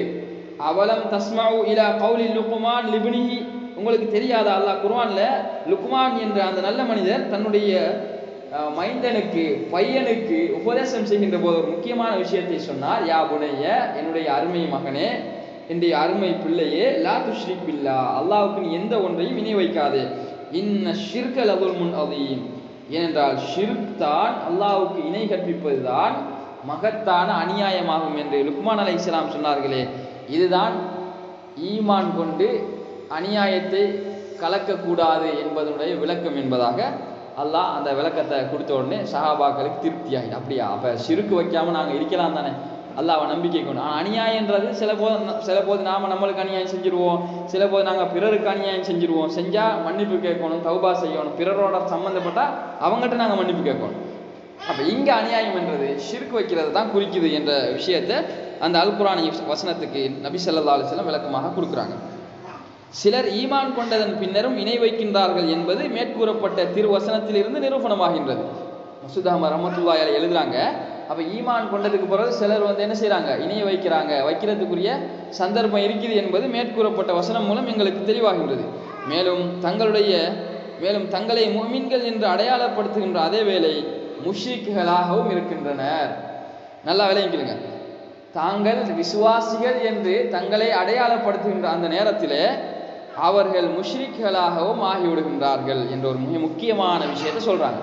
B: அவலம் தஸ்மஉ இலா கௌலி லுக்மான் லிப்னிஹி, உங்களுக்கு தெரியாத அல்லாஹ் குர்ஆன்ல லுக்மான் என்ற அந்த நல்ல மனிதர் தன்னுடைய மைந்தனுக்கு பையனுக்கு உபதேசம் செய்கின்ற போது ஒரு முக்கியமான விஷயத்தை சொன்னார். யா புனைய, என்னுடைய அருமை மகனே, என்னுடைய அருமை பிள்ளையே, லா துஷ்ரிக் பில்லா, அல்லாஹ்வுக்கு நீ எந்த ஒன்றையும் இணை வைக்காதே. இன்ன ஷிர்க லதுல்முன் அதீம், ஏனென்றால் ஷிர்க் தான் அல்லாஹ்வுக்கு இணை கற்பிப்பதுதான் மகத்தான அநியாயமாகும் என்று லுக்மான் அலைஹிஸ்ஸலாம் சொன்னார்களே, இதுதான் ஈமான் கொண்டு அநியாயத்தை கலக்கக்கூடாது என்பதனுடைய விளக்கம் என்பதாக அல்லாஹ் அந்த விளக்கத்தை கொடுத்த உடனே சஹாபாக்களுக்கு திருப்தியாகிடும். அப்படியா, அப்போ ஷிர்க் வைக்காமல் நாங்கள் இருக்கலாம் தானே, அல்லாஹ்வை நம்பிக்கை கொண்டு. ஆனால் அநியாயன்றது சில போது நாம் நம்மளுக்கு அநியாயம் செஞ்சுருவோம், சில போது நாங்கள் பிறருக்கு அநியாயம் செஞ்சுருவோம். செஞ்சால் மன்னிப்பு கேட்கணும், தௌபா செய்யணும், பிறரோட சம்மந்தப்பட்டால் அவங்ககிட்ட நாங்கள் மன்னிப்பு கேட்கணும். அப்போ இங்கே அநியாயம் என்றது ஷிர்க் வைக்கிறது தான் குறிக்குது என்ற விஷயத்தை அந்த அல் குர்ஆன் வசனத்துக்கு நபி ஸல்லல்லாஹு அலைஹி வஸல்லம் விளக்கமாக கொடுக்குறாங்க. சிலர் ஈமான் கொண்டதன் பின்னரும் இணை வைக்கின்றார்கள் என்பது மேற்கூறப்பட்ட திருவசனத்திலிருந்து நிரூபணமாகின்றது. மசூத் அஹ்மத் ரஹ்மத்துல்லாஹி அலைஹி எழுதுறாங்க, அப்போ ஈமான் கொண்டதுக்கு பிறகு சிலர் என்ன செய்கிறாங்க, இணைய வைக்கிறதுக்குரிய சந்தர்ப்பம் இருக்குது என்பது மேற்கூறப்பட்ட வசனம் மூலம் எங்களுக்கு தெளிவாகின்றது. மேலும் தங்களை முஃமின்கள் என்று அடையாளப்படுத்துகின்ற அதே வேளை முஷ்ரிக்குகளாகவும் இருக்கின்றனர். நல்லா விளங்கிக்கலுங்க. தாங்கள் விசுவாசிகள் என்று தங்களை அடையாளப்படுத்துகின்ற அந்த நேரத்தில் அவர்கள் முஷ்ரிக்குகளாகவும் ஆகிவிடுகின்றார்கள் என்ற ஒரு மிக முக்கியமான விஷயத்தை சொல்றாங்க.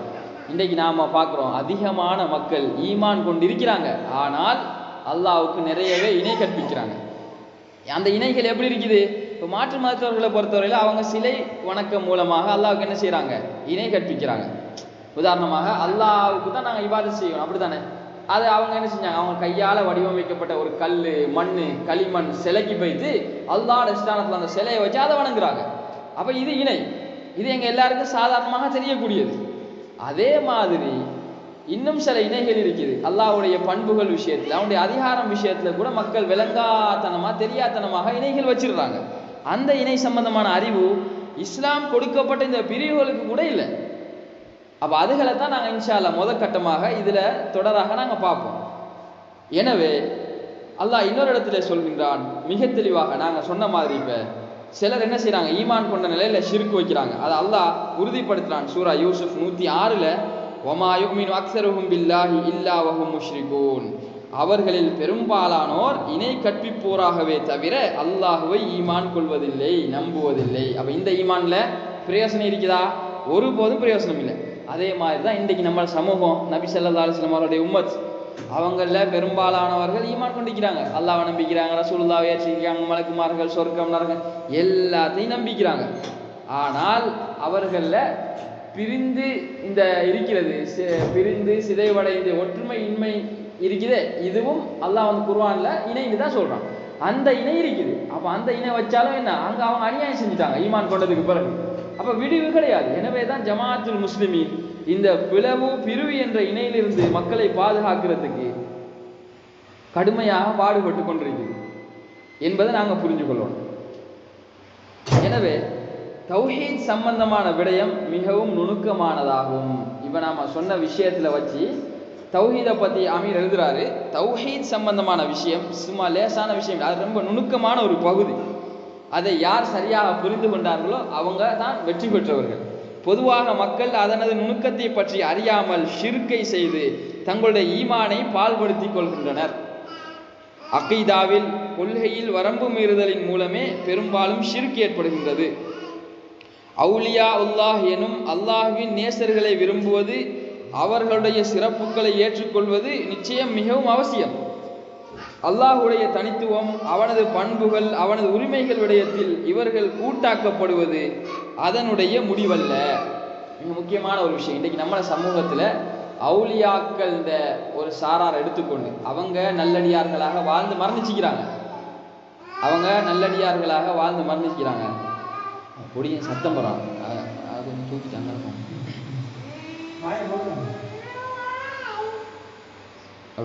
B: இன்றைக்கு நாம பார்க்குறோம், அதிகமான மக்கள் ஈமான் கொண்டிருக்கிறாங்க, ஆனால் அல்லாஹ்வுக்கு நிறையவே இணை கற்பிக்கிறாங்க. அந்த இணைகள் எப்படி இருக்குது? இப்போ மாற்று மதத்தவர்களை பொறுத்தவரையில் அவங்க சிலை வணக்கம் மூலமாக அல்லாஹ்வுக்கு என்ன செய்கிறாங்க, இணை கற்பிக்கிறாங்க. உதாரணமாக அல்லாஹ்வுக்கு தான் நாங்கள் இபாதத் செய்யணும், அப்படி தானே? அது அவங்க என்ன செஞ்சாங்க, அவங்க கையால் வடிவமைக்கப்பட்ட ஒரு கல், மண், களிமண் சிலைக்கு போய்த்து அல்லாஹ்வுடைய ஸ்தானத்தில் அந்த சிலையை வச்சு அதை வணங்குறாங்க. அப்போ இது இணை. இது எங்கள் எல்லாருக்கும் சாதாரணமாக தெரியக்கூடியது. அதே மாதிரி இன்னும் சில இணைகள் இருக்குது. அல்லாஹ்வுடைய பண்புகள் விஷயத்தில், அவனுடைய அதிகாரம் விஷயத்தில் கூட மக்கள் விளங்காத்தனமாக தெரியாதனமாக இணைகள் வச்சிருறாங்க. அந்த இணை சம்பந்தமான அறிவு இஸ்லாம் கொடுக்கப்பட்ட இந்த பிரிவுகளுக்கு கூட இல்லை. அப்போ அதுகளை தான் நாங்கள் இன்ஷா அல்லாஹ் முதற்கட்டமாக இதில் தொடராக நாங்கள் பார்ப்போம். எனவே அல்லாஹ் இன்னொரு இடத்துல சொல்கின்றான் மிக தெளிவாக, நாங்கள் சொன்ன மாதிரி இப்போ சிலர் என்ன செய்கிறாங்க, ஈமான் கொண்ட நிலையில் ஷிர்க் வைக்கிறாங்க. அதை அல்லாஹ் உறுதிப்படுத்துகிறான். சூரா யூசுப் 106 வமா யுமினு அக்ஸருஹும் பில்லாஹி இல்லா வஹும் முஷ்ரிகூன். அவர்களில் பெரும்பாலானோர் இணை கற்பிப்போராகவே தவிர அல்லாஹுவை ஈமான் கொள்வதில்லை, நம்புவதில்லை. அப்போ இந்த ஈமான்ல பிரயோசனம் இருக்குதா? ஒருபோதும் பிரயோசனம் இல்லை. அதே மாதிரி தான் இன்றைக்கு நம்ம சமூகம், நபி ஸல்லல்லாஹு அலைஹி வஸல்லம் அவருடைய உம்மத், அவங்களில் பெரும்பாலானவர்கள் ஈமான் கொண்டிருக்கிறாங்க, அல்லாஹ்வை நம்பிக்கிறாங்க, ரசூலுல்லாஹ்வை ஏற்றிருக்கிறாங்க, மலக்குமார்கள், சொர்க்கம், நரகம் எல்லாத்தையும் நம்பிக்கிறாங்க. ஆனால் அவர்களில் பிரிந்து இந்த இருக்கிறது, பிரிந்து சிதைவடைந்து ஒற்றுமை இன்மை இருக்குதே, இதுவும் அல்லாஹ் குர்ஆன்ல இணைன்னு தான் சொல்றான். அந்த இணை இருக்குது. அப்போ அந்த இணை வச்சாலும் என்ன, அங்கே அவங்க அநியாயம் செஞ்சுட்டாங்க ஈமான் கொண்டதுக்கு பிறகு. அப்போ விடிவு கிடையாது. எனவே தான் ஜமாஅத்துல் முஸ்லிமீன் இந்த பிரிவு என்ற இணையிலிருந்து மக்களை பாதுகாக்கிறதுக்கு கடுமையாக பாடுபட்டு கொண்டிருக்கிறது என்பதை நாங்கள் புரிஞ்சு கொள்ளணும். எனவே தௌஹீத் சம்பந்தமான விடயம் மிகவும் நுணுக்கமானதாகும். இப்போ நாம சொன்ன விஷயத்தில் வச்சு தௌஹீதை பற்றி அமீர் எழுதுறாரு, தௌஹீத் சம்பந்தமான விஷயம் சும்மா லேசான விஷயம், அது ரொம்ப நுணுக்கமான ஒரு பகுதி. அதை யார் சரியாக புரிந்து கொண்டார்களோ அவங்க தான் வெற்றி பெற்றவர்கள். பொதுவாக மக்கள் அதனது நுணுக்கத்தை பற்றி அறியாமல் ஷிர்கை செய்து தங்களுடைய ஈமானை பால்படுத்தி கொள்கின்றனர். அகீதாவில் கொள்கையில் வரம்பு மீறுதலின் மூலமே பெரும்பாலும் ஷிர்க் ஏற்படுகின்றது. அவுலியா உல்லாஹ் எனும் அல்லாஹ்வின் நேசர்களை விரும்புவது, அவர்களுடைய சிறப்புகளை ஏற்றுக்கொள்வது நிச்சயம் மிகவும் அவசியம். அல்லாஹுடைய தனித்துவம், அவனது பண்புகள், அவனது உரிமைகள் விடயத்தில் இவர்கள் கூட்டாக்கப்படுவது அதனுடைய முடிவல்ல. மிக முக்கியமான ஒரு விஷயம். இன்றைக்கு நம்ம சமூகத்தில் அவுலியாக்கள் ஒரு சாரார் எடுத்துக்கொண்டு அவங்க நல்லடியார்களாக வாழ்ந்து மரணிச்சுக்கிறாங்க. பொடிய சத்தம் போறாங்க, கொஞ்சம் தூக்கிட்டாங்க.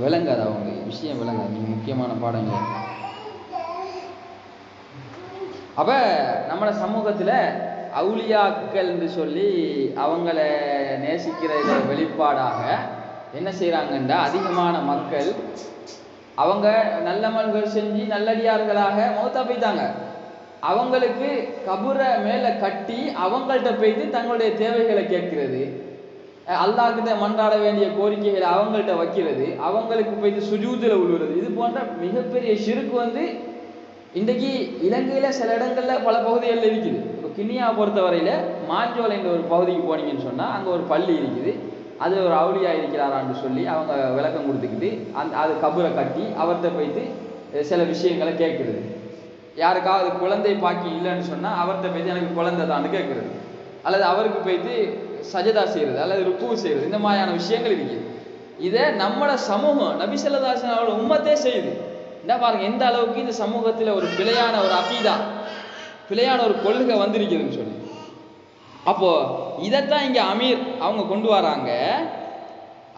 B: விளங்காது, அவங்க விஷயம் விளங்காது. மிக முக்கியமான பாடங்கள். அப்ப நம்ம சமூகத்துல அவுலியாக்கள் என்று சொல்லி அவங்கள நேசிக்கிற வெளிப்பாடாக என்ன செய்யறாங்கன்னா, அதிகமான மக்கள் அவங்க நல்லமல்கள் செஞ்சு நல்லடியார்களாக மௌத்தா போய்த்தாங்க. அவங்களுக்கு கபரை மேல கட்டி அவங்கள்ட்ட போய்த்து தங்களுடைய தேவைகளை கேட்கிறது, அல்லாஹ்கிட்ட மன்றாட வேண்டிய கோரிக்கைகளை அவங்கள்ட்ட வைக்கிறது, அவங்களுக்கு போய்த்து சுஜூதில் விழுகிறது. இது போன்ற மிகப்பெரிய ஷிர்க் இன்றைக்கு இலங்கையில சில இடங்கள்ல பல பகுதிகளில் இருக்குது. இப்போ கிண்ணியா பொறுத்தவரையில மாஞ்சோலை என்ற ஒரு பகுதிக்கு போனீங்கன்னு சொன்னா அங்க ஒரு பள்ளி இருக்குது. அது ஒரு அவுலியா இருக்கிறாரான்னு சொல்லி அவங்க விளக்கம் கொடுத்துக்கிட்டு அது கபரை கட்டி அவர்கிட்ட போய்த்து சில விஷயங்களை கேட்கறது. யாருக்காவது குழந்தை பாக்கி இல்லைன்னு சொன்னா அவர்கிட்ட போய்த்து எனக்கு குழந்தை தான் கேட்கறது, அல்லது அவருக்கு போய்த்து சஜதா செய்யறது, அல்லது ருக்கு செய்யறது. இந்த மாதிரியான விஷயங்கள் இருக்குது. இதை நம்மளோட சமூகம் நபி ஸல்லல்லாஹு அலைஹி வஸல்லம் அவரோட உம்மத்தே செய்யுது. என்ன பாருங்க, எந்த அளவுக்கு இந்த சமூகத்தில் ஒரு பிழையான ஒரு அகீதா, பிழையான ஒரு கொள்கை வந்திருக்குதுன்னு சொல்லி. அப்போ இதைத்தான் இங்க அமீர் அவங்க கொண்டு வராங்க.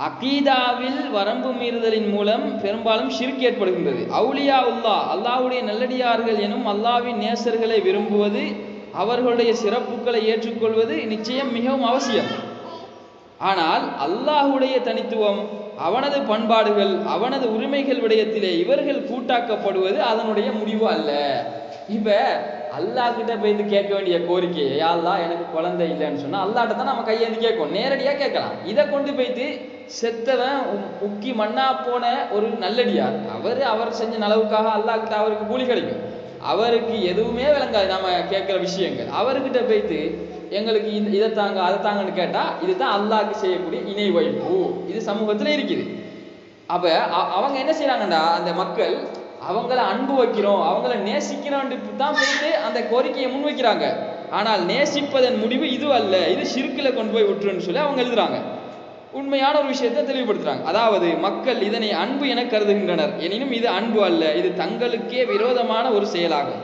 B: அகீதாவில் வரம்பு மீறுதலின் மூலம் பெரும்பாலும் ஷிர்க் ஏற்படுகின்றது. அவுலியா அல்லாஹ்வுடைய நல்லடியார்கள் எனும் அல்லாஹ்வின் நேசர்களை விரும்புவது, அவர்களுடைய சிறப்புகளை ஏற்றுக்கொள்வது நிச்சயம் மிகவும் அவசியம். ஆனால் அல்லாஹ்வுடைய தனித்துவம், அவனது பண்பாடுகள், அவனது உரிமைகள் விடயத்திலே இவர்கள் கூட்டாக்கப்படுவது அதனுடைய முடிவு அல்ல. இப்ப அல்லாஹ் கிட்ட போய் கேட்க வேண்டிய கோரிக்கை, யா அல்லாஹ் எனக்கு குழந்தை இல்லைன்னு சொன்னா அல்லாஹ்ட்ட தான் நம்ம கையேந்து கேட்கும், நேரடியா கேட்கலாம். இதை கொண்டு போய்த்து செத்தவன் உக்கி மண்ணா போன ஒரு நல்லடியார் அவர் செஞ்ச நலவுக்காக அல்லாஹ் கிட்ட அவருக்கு கூலி கிடைக்கும், அவருக்கு எதுவுமே விளங்காது நாம கேட்கிற விஷயங்கள். அவர்கிட்ட போய்த்து எங்களுக்கு இதை தாங்க அதை தாங்கன்னு கேட்டா இதுதான் அல்லாஹ்க்கு செய்யக்கூடிய இணை வைப்பு. இது சமூகத்துல இருக்குது. அப்ப அவங்க என்ன செய்யறாங்கடா, அந்த மக்கள் அவங்கள அன்பு வைக்கிறோம், அவங்கள நேசிக்கிறோம் தான் போயிட்டு அந்த கோரிக்கையை முன் வைக்கிறாங்க. ஆனால் நேசிப்பதன் முடிவு இது அல்ல, இது ஷிர்க்ல கொண்டு போய் விட்டுருன்னு சொல்லி அவங்க எழுதுறாங்க. உண்மையான ஒரு விஷயத்தை தெளிவுபடுத்துறாங்க. அதாவது மக்கள் இதனை அன்பு என கருதுகின்றனர், எனினும் இது அன்பு அல்ல, இது தங்களுக்கே விரோதமான ஒரு செயலாகும்,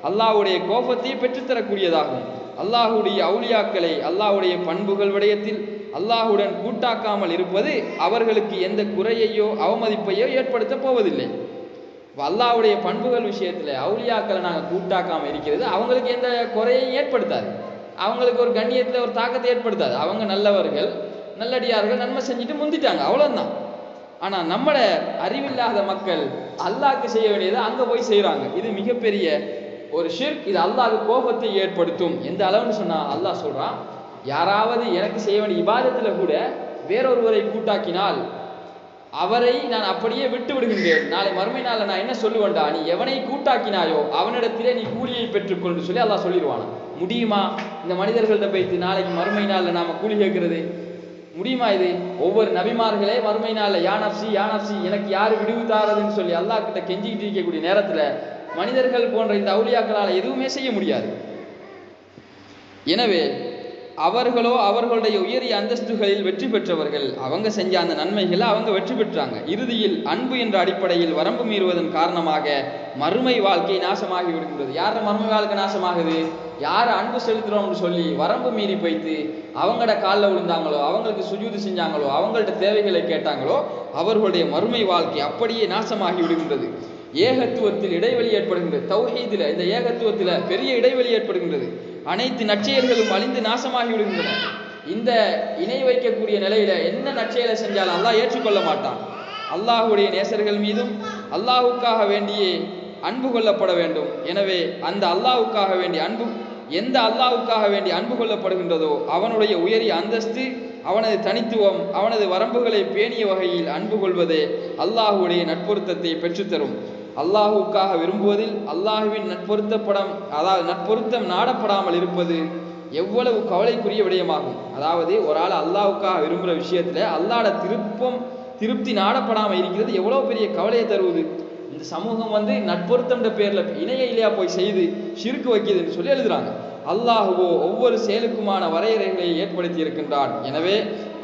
B: அல்லாஹ்வுடைய கோபத்தை பெற்றுத்தரக்கூடியதாகும். அல்லாஹ்வுடைய அவுலியாக்களை அல்லாஹ்வுடைய பண்புகள் விடயத்தில் அல்லாஹ்வுடன் கூட்டாக்காமல் இருப்பது அவர்களுக்கு எந்த குறையையோ அவமதிப்பையோ ஏற்படுத்த போவதில்லை. அல்லாஹ்வுடைய பண்புகள் விஷயத்துல அவுலியாக்களை நாங்கள் கூட்டாக்காம இருக்கிறது அவங்களுக்கு எந்த குறையையும் ஏற்படுத்தாது, அவங்களுக்கு ஒரு கண்ணியத்துல ஒரு தாக்கத்தை ஏற்படுத்தாது. அவங்க நல்லவர்கள், நல்லடியார்கள், நன்மை செஞ்சுட்டு முந்திட்டாங்க, அவ்வளவுதான். ஆனா நம்மள அறிவில்லாத மக்கள் அல்லாஹ்க்கு செய்ய வேண்டியதை அங்க போய் செய்யறாங்க. இது மிகப்பெரிய ஒரு ஷிர்க். இது அல்லாஹ்க்கு கோபத்தை ஏற்படுத்தும். எந்த அளவுன்னு சொன்னா அல்லாஹ் சொல்றான், யாராவது எனக்கு செய்ய வேண்டிய இபாதத்துல கூட வேறொருவரை கூட்டாக்கினால் அவரை நான் அப்படியே விட்டு விடுகின்றேன். நாளை மறுமை நாள்ல நான் என்ன சொல்லுவேன்டா, நீ எவனை கூட்டாக்கினாயோ அவனிடத்திலே நீ கூலியை பெற்றுக்கொண்டு சொல்லி அல்லாஹ் சொல்லிடுவானா? முடியுமா இந்த மனிதர்கள்ட்ட போய்த்து நாளைக்கு மறுமை நாள்ல நாம கூலி கேட்கிறது? முடியுமா? இது ஒவ்வொரு நபிமார்களே மறுமை நாள்ல யா நப்சி யா நப்சி எனக்கு யாரு விடுவு தாரதுன்னு சொல்லி அல்லாஹ் கிட்ட கெஞ்சிக்கிட்டு இருக்கக்கூடிய நேரத்துல மனிதர்கள் போன்ற இந்த அவுலியாக்களால் எதுவுமே செய்ய முடியாது. எனவே அவர்களோ அவர்களுடைய உயரிய அந்தஸ்துகளில் வெற்றி பெற்றவர்கள், அவங்க செஞ்ச அந்த நன்மைகளை அவங்க வெற்றி பெற்றாங்க. இறுதியில் அன்பு என்ற அடிப்படையில் வரம்பு மீறுவதன் காரணமாக மறுமை வாழ்க்கை நாசமாகி விடுகின்றது. யார மறுமை வாழ்க்கை நாசமாகுது? யார் அன்பு செலுத்துறோம்னு சொல்லி வரம்பு மீறி போய்த்து அவங்களோட காலில் விழுந்தாங்களோ, அவங்களுக்கு சுஜூது செஞ்சாங்களோ, அவங்கள்ட்ட தேவைகளை கேட்டாங்களோ, அவர்களுடைய மறுமை வாழ்க்கை அப்படியே நாசமாகி விடுகின்றது. ஏகத்துவத்தில் இடைவெளி ஏற்படுகின்றது. தௌஹீதில் இந்த ஏகத்துவத்தில் பெரிய இடைவெளி ஏற்படுகின்றது. அனைத்து நற்செயல்களும் அழிந்து நாசமாகி விடுகின்றன. இந்த இணை வைக்கக்கூடிய நிலையில என்ன நற்செயலை செஞ்சாலும் அல்லாஹ் ஏற்றுக்கொள்ள மாட்டான். அல்லாஹ்வுடைய நேசர்கள் மீதும் அல்லாஹ்வுக்காக வேண்டியே அன்பு கொள்ளப்பட வேண்டும். எனவே அந்த அல்லாஹ்வுக்காக வேண்டிய அன்பு, எந்த அல்லாஹ்வுக்காக வேண்டி அன்பு கொள்ளப்படுகின்றதோ அவனுடைய உயரிய அந்தஸ்து, அவனது தனித்துவம், அவனது வரம்புகளை பேணிய வகையில் அன்பு கொள்வதே அல்லாஹ்வுடைய நட்பொருத்தத்தை பெற்றுத்தரும். அல்லாஹுக்காக விரும்புவதில் அல்லாஹுவின் நட்பொருத்தம் நாடப்படாமல் இருப்பது எவ்வளவு கவலைக்குரிய விடயமாகும். அதாவது ஒரு ஆள் அல்லாஹுக்காக விரும்புகிற விஷயத்துல அல்லாஹ்வோட திருப்தி நாடப்படாமல் இருக்கிறது எவ்வளவு பெரிய கவலையை தருவது. இந்த சமூகம் நட்பொருத்தம் பேர்ல இணைய இல்லையா போய் செய்து ஷிர்க் வைக்கிதுன்னு சொல்லி எழுதுறாங்க. அல்லாஹுவோ ஒவ்வொரு செயலுக்குமான வரையறைகளை ஏற்படுத்தி இருக்கின்றான். எனவே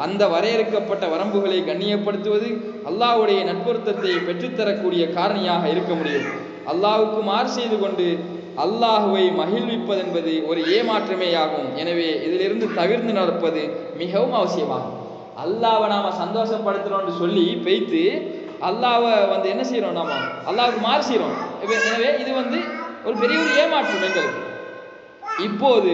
B: அந்த வரையறுக்கப்பட்ட வரம்புகளை கண்ணியப்படுத்துவது அல்லாஹ்வுடைய நட்பொருத்தத்தை பெற்றுத்தரக்கூடிய காரணியாக இருக்க முடியும். அல்லாஹ்வுக்கு மாறு செய்து கொண்டு அல்லாஹுவை மகிழ்விப்பதென்பது ஒரு ஏமாற்றமேயாகும். எனவே இதிலிருந்து தவிர்த்து நடப்பது மிகவும் அவசியமாகும். அல்லாஹ்வை நாம சந்தோஷப்படுத்துறோம்னு சொல்லி பெய்த்து அல்லாஹ்வை என்ன செய்யறோம், நாம அல்லாஹ்வுக்கு மாறு செய்யறோம். எனவே இது ஒரு பெரிய ஒரு ஏமாற்றம் எங்களுக்கு. இப்போது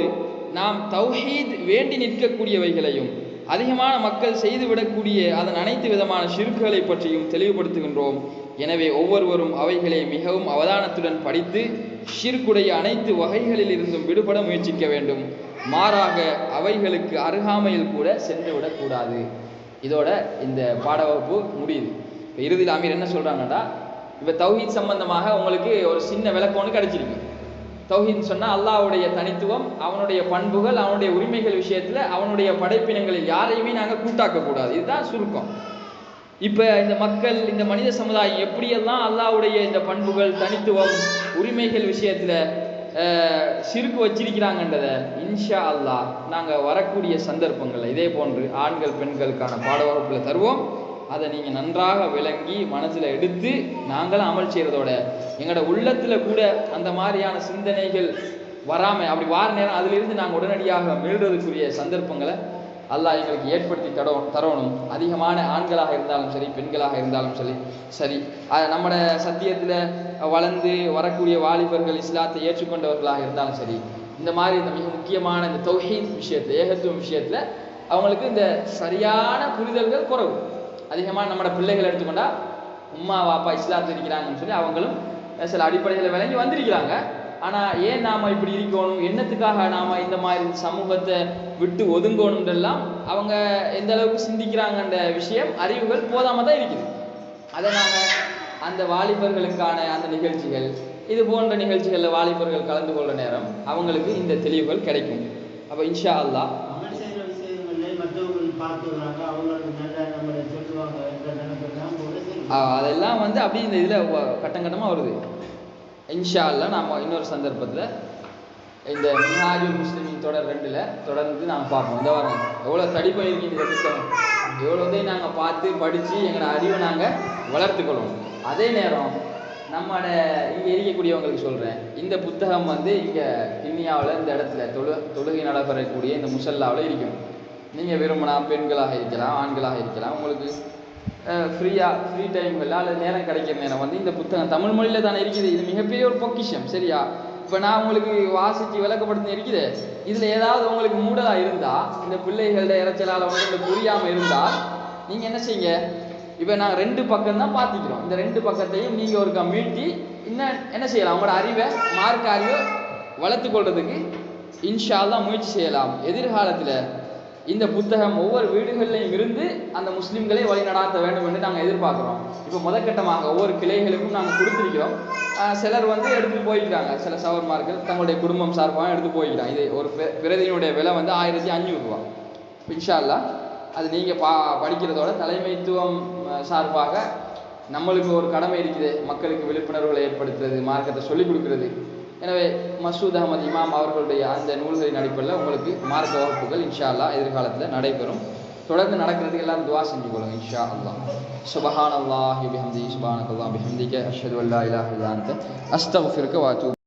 B: நாம் தௌஹீத் வேண்டி நிற்கக்கூடியவைகளையும் அதிகமான மக்கள் செய்துவிடக்கூடிய அதன் அனைத்து விதமான ஷிர்க்குகளை பற்றியும் தெளிவுபடுத்துகின்றோம். எனவே ஒவ்வொருவரும் அவைகளை மிகவும் அவதானத்துடன் படித்து ஷிர்க்குடைய அனைத்து வகைகளில் இருந்தும் விடுபட முயற்சிக்க வேண்டும். மாறாக அவைகளுக்கு அருகாமையில் கூட சென்றுவிடக்கூடாது. இதோட இந்த பாடவகுப்பு முடியுது. இப்போ இறுதியில் அமீர் என்ன சொல்றாங்கன்னா, இப்போ தௌஹீத் சம்பந்தமாக உங்களுக்கு ஒரு சின்ன விளக்கம் ஒன்று கிடைச்சிருக்கு. தௌஹீத் சொன்னா அல்லாஹ்வுடைய தனித்துவம், அவனுடைய பண்புகள், அவனுடைய உரிமைகள் விஷயத்துல அவனுடைய படைப்பினங்களில் யாரையுமே நாங்கள் கூட்டாக்க கூடாது. இதுதான் சுருக்கம். இப்ப இந்த மக்கள், இந்த மனித சமுதாயம் எப்படியெல்லாம் அல்லாஹ்வுடைய இந்த பண்புகள், தனித்துவம், உரிமைகள் விஷயத்துல ஷிர்க் வச்சிருக்கிறாங்கன்றத இன்ஷா அல்லாஹ் நாங்க வரக்கூடிய சந்தர்ப்பங்கள்ல இதே போன்று ஆண்கள் பெண்களுக்கான பாடவகுப்புல தருவோம். அதை நீங்க நன்றாக விளங்கி மனசுல எடுத்து நாங்களும் அமல் செய்யறதோட எங்களோட உள்ளத்துல கூட அந்த மாதிரியான சிந்தனைகள் வராம, அப்படி வார நேரம் அதிலிருந்து நாங்கள் உடனடியாக மீள்றதுக்குரிய சந்தர்ப்பங்களை அல்லாஹ் எங்களுக்கு ஏற்படுத்தி தரணும். அதிகமான ஆண்களாக இருந்தாலும் சரி, பெண்களாக இருந்தாலும் சரி நம்மட சத்தியத்தில் வளர்ந்து வரக்கூடிய வாலிபர்கள், இஸ்லாத்தை ஏற்றுக்கொண்டவர்களாக இருந்தாலும் சரி, இந்த மாதிரி இந்த மிக முக்கியமான இந்த தௌஹீத் விஷயத்தில், ஏகத்துவம் விஷயத்தில் அவங்களுக்கு இந்த சரியான புரிதல்கள் குறைவு. அதிகமாக நம்மளோட பிள்ளைகள் எடுத்துக்கொண்டா உம்மா வாப்பா இஸ்லாத்தில் இருக்கிறாங்கன்னு சொல்லி அவங்களும் சில அடிப்படைகளை விளங்கி வந்திருக்கிறாங்க. ஆனால் ஏன் நாம் இப்படி இருக்கணும், என்னத்துக்காக நாம் இந்த மாதிரி சமூகத்தை விட்டு ஒதுங்கணுன்றெல்லாம் அவங்க எந்த அளவுக்கு சிந்திக்கிறாங்கன்ற விஷயம், அறிவுகள் போதாமல் தான் இருக்குது. அதை நாங்கள் அந்த வாலிபர்களுக்கான அந்த நிகழ்ச்சிகள், இது போன்ற நிகழ்ச்சிகளில் வாலிபர்கள் கலந்து கொள்கிற நேரம் அவங்களுக்கு இந்த தெளிவுகள் கிடைக்கும். அப்போ இன்ஷா அல்லாஹ் அதெல்லாம் அப்படி இந்த இதில் கட்டங்கட்டமாக வருது. இன்ஷா அல்லாஹ் நாம் இன்னொரு சந்தர்ப்பத்தில் இந்த மின்ஹாஜுல் முஸ்லிமின் தொடர் 2ல் தொடர்ந்து நாம் பார்ப்போம். இந்த வாரம் எவ்வளோ தடிப்பயிருக்கு இந்த புத்தகம், எவ்வளோதையும் நாங்கள் பார்த்து படித்து எங்களோட அறிவை நாங்கள் வளர்த்துக்கொள்ளணும். அதே நேரம் நம்மளோட இங்கே இருக்கக்கூடியவங்களுக்கு சொல்கிறேன், இந்த புத்தகம் இங்கே கிண்ணியாவில் இந்த இடத்துல தொழுகை நடைபெறக்கூடிய இந்த முசல்லாவில் இருக்கும். நீங்கள் விரும்பினா பெண்களாக இருக்கலாம், ஆண்களாக இருக்கலாம், உங்களுக்கு ஃப்ரீ டைம்களில் அல்லது நேரம் கிடைக்கிற நேரம் இந்த புத்தகம் தமிழ் மொழியில் தானே இருக்குது. இது மிகப்பெரிய ஒரு பொக்கிஷம். சரியா? இப்போ நான் உங்களுக்கு வாசித்து விளக்கப்படுத்த இருக்குது. இதில் ஏதாவது உங்களுக்கு மூடலாக இருந்தால், இந்த பிள்ளைகளோட இறைச்சலால் உங்களுக்கு புரியாமல் இருந்தால் நீங்கள் என்ன செய்யுங்க, இப்போ நாங்கள் 2 பக்கம் தான் பார்த்துக்கிறோம். இந்த 2 பக்கத்தையும் நீங்கள் ஒரு மீட்டி இன்னும் என்ன செய்யலாம், உங்களோட அறிவை, மார்க்க அறிவை வளர்த்து கொள்றதுக்கு இன்ஷா அல்லாஹ் முயற்சி செய்யலாம். எதிர்காலத்தில் இந்த புத்தகம் ஒவ்வொரு வீடுகளிலையும் இருந்து அந்த முஸ்லீம்களை வழிநடாத்த வேண்டும் என்று நாங்கள் எதிர்பார்க்குறோம். இப்போ முதற்கட்டமாக ஒவ்வொரு கிளைகளுக்கும் நாங்கள் கொடுத்துருக்கிறோம். சிலர் எடுத்துகிட்டு போய்க்கிறாங்க. சில சவர்மார்கள் தங்களுடைய குடும்பம் சார்பாக எடுத்து போய்க்கிறாங்க. இது ஒரு பிரதியினுடைய விலை 1500 ரூபா. இன்ஷா அல்லாஹ் அது நீங்கள் படிக்கிறதோட தலைமைத்துவம் சார்பாக நம்மளுக்கு ஒரு கடமை இருக்குது, மக்களுக்கு விழிப்புணர்வுகளை ஏற்படுத்துறது, மார்க்கத்தை சொல்லிக் கொடுக்கிறது. எனவே மசூத் அஹமது இமாம் அவர்களுடைய அந்த நூல்களின் அடிப்படையில் உங்களுக்கு மார்க்க வகுப்புகள் இன்ஷா அல்லாஹ் எதிர்காலத்தில் நடைபெறும். தொடர்ந்து நடக்கிறதுக்கு எல்லாரும் துவா செஞ்சு கொள்ளுங்க இன்ஷா அல்லாஹ். சுப்ஹானல்லாஹி பிஹம்திஹி சுப்ஹானக்கல்லாஹி பிஹம்திக அஷ்ஹது அல்லா இலாஹா இல்லா அன்த அஸ்தக்ஃபிருக வ அத்தூபு